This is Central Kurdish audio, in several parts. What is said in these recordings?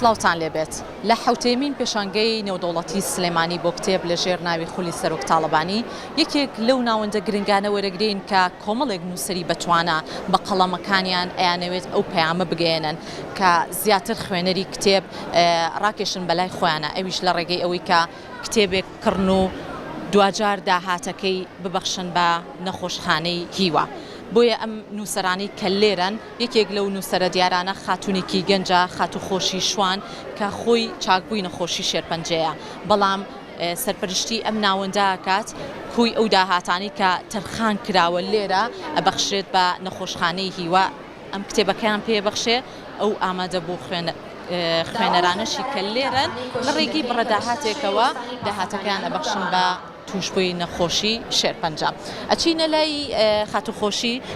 سڵاوتان لێبێت لە حوتێمین پێشانگەی نێودەوڵەتی سلێمانی بۆ کتێب لە ژێر ناوی خولی سەرۆک تاڵەبانی یەکێک لەو ناوەندە گرنگانە وەرەگرین کە کۆمەڵێک نووسری بەتوانە بە قەڵەمەکانیان ئەیانەوێت ئەو پەیامە بگەێنن کە زیاتر خوێنەری کتێب ڕاکێشن بەلای خۆیانە ئەویش لە ڕێگەی ئەوەی کە کتێبێک کڕن و دوجار داهاتەکەی ببەخشن بە نەخۆشخانەی هیوە. بۆیە ئەم نووسەرانی کە لێرن یەکێک لەو نووسەرە دیارانە خاتونێکی گەنجە خاتوخۆشی شوان کە خۆی چاکبووی نەخۆشی شێرپەنجەیە بەڵام سەرپەرشتی ئەم ناوەندەکات کوی ئەو داهاتانی کە تەرخان کراوە لێرە ئەبەخشێت بە نەخۆشخانەی هیوە ئەم کتێبەکەیان پێبەخشێ ئەو ئامادە بۆ خوێنەرانەشی کە لێرن لە ڕێگەی بڕەداهاتێکەوە داهاتەکەیان ئەبەخشن بە توشبووی نەخۆشی شێرپەنجە. ئەچینە لای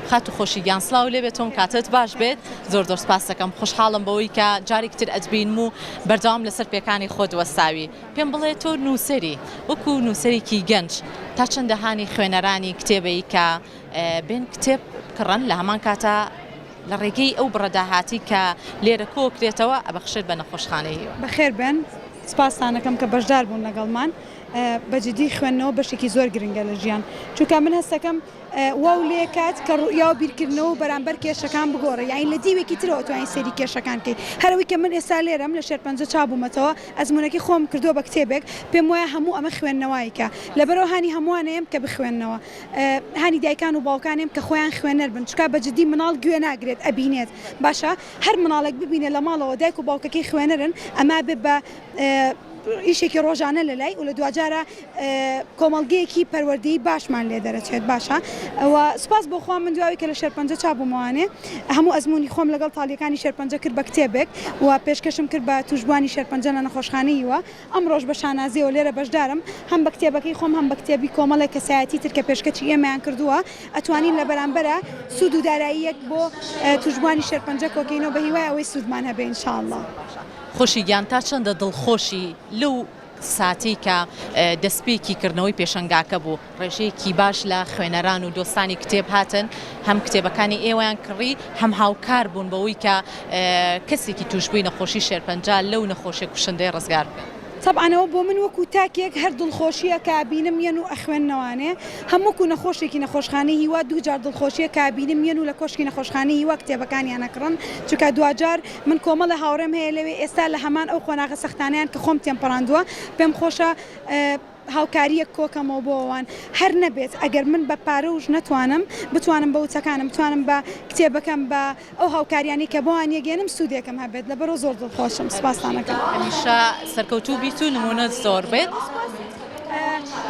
خاتوخۆشی گیانسلااو لێ بێتەوە کاتت باش بێت زۆر سپاس دەکەم خوشحاڵم بەوەی کە جارێکتر ئەتبین و بەردەوام لەسەر پێکانی خۆت وەساوی پێم بڵێ تۆ نووسری وەکو نووسەرێکی گەنج تا چەندە هاانی خوێنەرانی کتێبەی کە بێن کتێب کڕن لە هەمان کاتە لە ڕێگەی ئەو بڕەداهاتی کە لێرە کۆکرێتەوە ئەبەخشێت بە نەخۆشخانەی بەخێر بن سپاسانەکەم کە بەشدار بوون لەگەڵمان بەجددی خوێندنەوە بەشێکی زۆر گرنگە لە ژیان چونکە من هەستەکەم واو لێ کات کە ڕوویا و بیرکردنەوە بەرامبەر کێشەکان بگۆڕە یاین لە دیوێکی ترەوە توانین سەیری کێشەکانکەی هەروەی کە من ئێستا لێرەم لە شێرپەنجە چابوومەتەوە ئەزمونونەکەی خۆم کردووە بە کتێبێک پێم وایە هەموو ئەمە خوێندنەوەیکە لەبەرەوە هانی هەمووانەیەم کە بخوێندنەوە هانی دایکان و باوکانێم کە خۆیان خوێنەر بن چکە بەجددی مناڵ گوێ ناگرێت ئەبینێت باشە هەر مناڵێک ببینێت لە ماڵەوە دایک و باوکەکەی خوێنەرن ئەما بێ بە ئیشێکی ڕۆژانە لە لای و لە دوجارە کۆمەڵگەیەکی پەروەردەی باشمان لێ دەرەچێت باشە ئەوە سپاس بۆ خۆم من دواوی کە لە شێرپەنجە چابوومەوانێ هەموو ئەزمموی خۆم لەگەڵ تاڵیەکانی شێرپەنجە کرد بە کتێبێک و پێشکەشم کرد بە توشبوانی شێرپەنجە لە نەخۆشخانەیەوە ئەم ڕۆژ بە شانازیەوە لێرە بەشدارم هەم بە کتێبەکەی خۆم هەم بە کتێبی کۆمەڵێک کەسایەتی تر کە پێشکەچی ئێمەیان کردووە ئەتوانین لە بەرامبەرە سوود و داراییەک بۆ توشبوانی شێرپەنجە کۆکەینەوە بە هیوای ئەوەی سوودمان هەبێ ئینشاءالله. خۆشی گیان تا چەندە دڵخۆشی لەو ساتی کە دەستپێکی کردنەوەی پێشنگاکە بوو ڕێژەیەکی باش لە خوێنەران و دۆستانی کتێب هاتن هەم کتێبەکانی ئێوەیان کڕی هەم هاوکار بوون بەوەی کە کەسێکی توشبووی نەخۆشی شێرپەنجە لەو نەخۆشیە کوشندەی ڕزگار بێت. طبعاەوە بۆ من وەکو تاکێک هەر دڵخۆشیە کابینم یەن و ئەخوێندنەوانێ هەمووکو نەخۆشێکی نەخۆشخانەی هیوا دووجار دڵخۆشیە کابینم یەن و لە کۆشکی نەخۆشخانەی هیوا کتێبەکانیان نەکڕن چونکە دوجار من کۆمەڵە هاوڕێم هەیە لەوێ ئێستا لە هەمان ئەو خۆناغە سەختانیان کە خۆم تێمپەڕاندووە پێم خۆشە هاوکاریە کۆکەمەوە بۆەوان هەر نەبێت ئەگەر من بە پارەوش نەتوانم بتوانم بە وچەکانم بتوانم بە کتێبەکەم بە ئەو هاوکاریانی کە بۆوان یەگەێنم سوودێکم هەبێت لەبەرەوە زۆر دڵخۆشم سپاسانەکەم هەمیشە سەرکەوتوو بیت و نمونە زۆر بێت.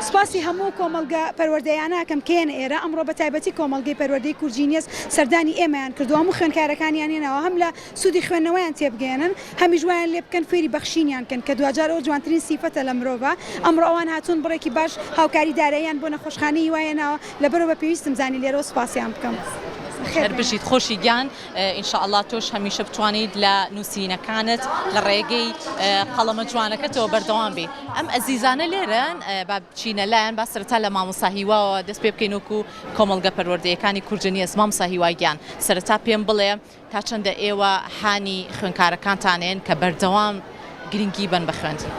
سپاسی هەموو کۆمەلگە پەروەردەیانەکەم کێن ئێرە ئەمڕۆ بە تایبەتی کۆمەلگەی پەروەردەی کورجینیەس سەردانی ئێمەیان کردو هەموو خوێنکارەکانیانێنەوە هەم لە سوودی خوێندنەوەیان تێبگەێنن هەمی جوایان لێ بکەن فێری بەخشینیان کەن کە دوجار ئەو جوانترین سیفەتە لە مرۆڤە ئەمڕۆ ئەوان هاتوون بڕێکی باش هاوکاری داراییان بۆ نەخۆشخانەی وایەنەوە لەبەرەوە پێویستم زانی لێرەوە سپاسیان بکەم. خێر بژیت خۆشی گیان ئینشاءالله تۆش هەمیشە بتوانیت لە نووسینەکانت لە ڕێگەی قەڵەمە جوانەکەتەوە بەردەوام بێ. ئەم ئەزیزانە لێرن با بچینە لایەن با سەرەتا لە مامۆستا هیواوە دەست پێ بکەین وەکو کۆمەڵگە پەروەردەیەکانی کورجنیەس مامۆستا هیوای گیان سەرەتا پێم بڵێ تا چەندە ئێوە هانی خوێنکارەکانتانێن کە بەردەوام گرنگی بن بە خوێندن.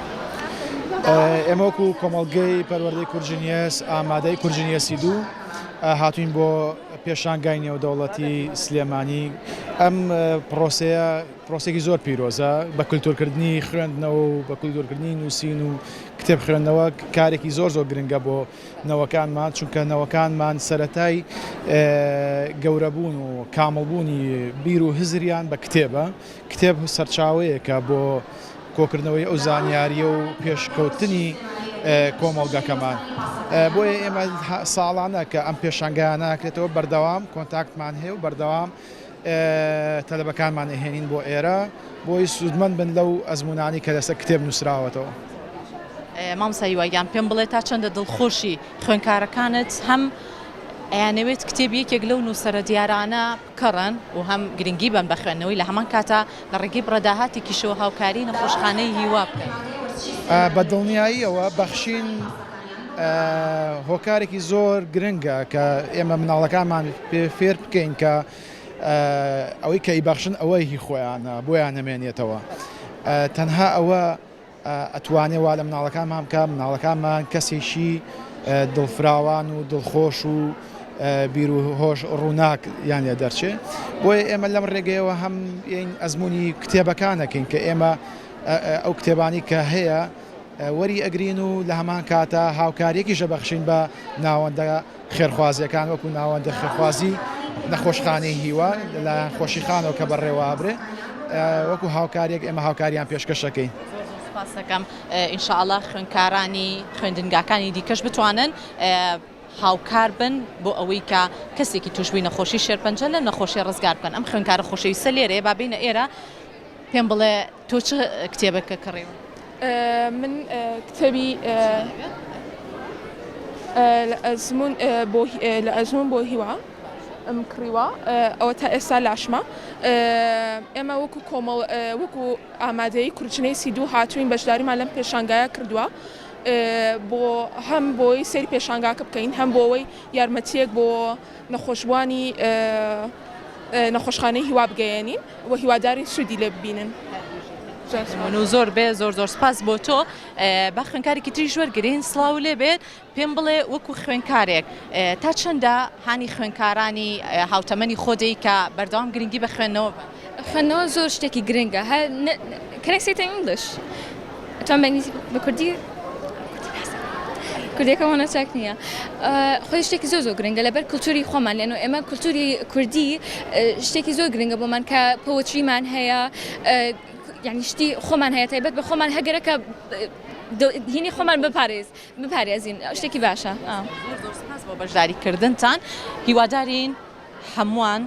ئێمە وەکو کۆمەڵگەی پەروەردەی کورجنیەس ئامادەی کورجنیەسی دوو هاتوین بۆ پێشانگای نێودەوڵەتی سلێمانی ئەم پرۆسێکی زۆر پیرۆزە بە کولتورکردنی خوێندنەوە و بە کولتورکردنی نووسین و کتێب خوێندنەوە کارێکی زۆر گرنگە بۆ نەوەکانمان چونکە نەوەکانمان سەرەتای گەورەبوون و کامەڵبوونی بیر و هزریان بە کتێبە کتێب سەرچاوەیەکە بۆ کۆکردنەوەی ئەو زانیاریە و پێشکەوتنی کۆمەڵگەکەمان بۆیە ئێمە ساڵانە کە ئەم پێشانگایانە ناکرێتەوە بەردەوام کۆنتاکتمان هەیە و بەردەوام تەلەبەکانمان هێنین بۆ ئێرە بۆی سوودمەند بن لەو ئەزمونانی کە لەسەر کتێب نووسراوەتەوە. مامۆستا هیواییان پێم بڵێ تا چەندە دڵخۆشی خوێنکارەکانت هەم ئەیانەوێت کتێب یەکێک لەو نووسەرە دیارانە بکەڕن و هەم گرنگی بن بە خوێندنەوەی لە هەمان کاتە لە ڕێگەی بڕەداهاتێکیشەوە هاوکاری نەخۆشخانەی هیوا بکەن. بە دڵنیاییەوە بەخشین هۆکارێکی زۆر گرنگە کە ئێمە مناڵەکانمان فێر بکەین کە ئەوەی کە ئیبەخشن ئەوەی هی خۆیانە بۆیان نەمێنێتەوە تەنها ئەوە ئەتوانێ وا لە مناڵەکانمان بکە مناڵەکانمان کەسێکی دڵفراوان و دڵخۆش و بیر و هۆش ڕووناک یان لێ دەرچێ بۆیە ئێمە لەم ڕێگەیەوە هەم ئەزمموی کتێبەکانەکەین کە ئێمە ئەو کتێبانی کە هەیە وەری ئەگرین و لە هەمان کاتە هاوکاریەکیشە بەخشین بە ناوەندە خێرخوازیەکان وەکو ناوەندە خێرخوازی نەخۆشخانەی هیوا لە خۆشیخانەوە کە بەڕێوە بڕێ وەکو هاوکاریەک ئێمە هاوکاریان پێشکەشەکەین. سپاسەکەم ئینشاءڵڵا خوێندکارانی خوێندنگاکانی دیکەش بتوانن هاوکار بن بۆ ئەوەی کە کەسێکی توشبووی نەخۆشی شێرپەنجە لە نەخۆشی ڕزگار بکەن. ئەم خوێندکارە خۆشەویستە لێرێ با بینە ئێرە پێم بڵێ تۆ چ کتێبەکە کڕێوە؟ من کتێبی لە ئەزمون بۆ هیوا ئەم کڕیوە ئەوە تا ئێستا لاشمە ئێمە وەکو ئامادەی کورچنەی سیدو هاتوین بەشداریمان لەم پێشانگایە کردووە بۆ هەم بۆی سەری پێشانگاکە بکەین هەم بۆەوەی یارمەتیەک بۆ نەخۆشبوانی نەخۆشخانەی هیوا بگەیەنین و هیواداری سوودی لێ ببینن. زۆر بێ زۆر سپاس بۆ تۆ بە خوێنکارێکی تری ژوەرگرین سڵاو لێ بێت پێم بڵێ وەکو خوێنکارێک تا چەندە هانی خوێنکارانی هاوتەمەنی خۆدەی کە بەردەوام گرنگی بە خوێندنەوە زۆر شتێکی گرنگە Can I say it in English? ئەتوان بە کوردی کوردیەکەمانە چاک نییە خۆی شتێکی زۆر گرنگە لەبەر کولتوری خۆمان لێنەوە ئێمە کولتوری کوردی شتێکی زۆر گرنگە بۆمان کە پۆوەتریمان هەیە یعنی شتی خۆمان هەیە تایبەت بە خۆمان هەگەرەکە هینی خۆمان بپارێزین شتێکی باشە. زۆر سپاس بۆ بەشداریکردنتان هیوادارین هەمووان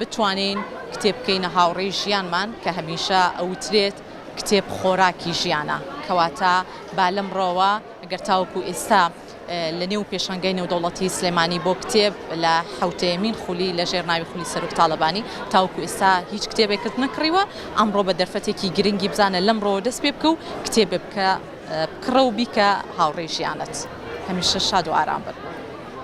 بتوانین کتێب بکەینە هاوڕێی ژیانمان کە هەمیشە ئەوترێت کتێب خۆراکی ژیانە کەواتە با لەمڕۆوە ئەگەر تاوەکو ئێستا لە نێو پێشانگای نێودەوڵەتی سلێمانی بۆ کتێب لە حوتەیەمین خولی لە ژێرناوی خولی سەرۆک تاڵەبانی تاوەکو ئێستا هیچ کتێبێکت نەکڕیوە ئەمڕۆ بە دەرفەتێکی گرنگی بزانە لەمڕۆ دەست پێ بکە و کتێب بکە بکڕە و بیکە هاوڕێی ژیانت هەمیشە شاد و ئارام بن.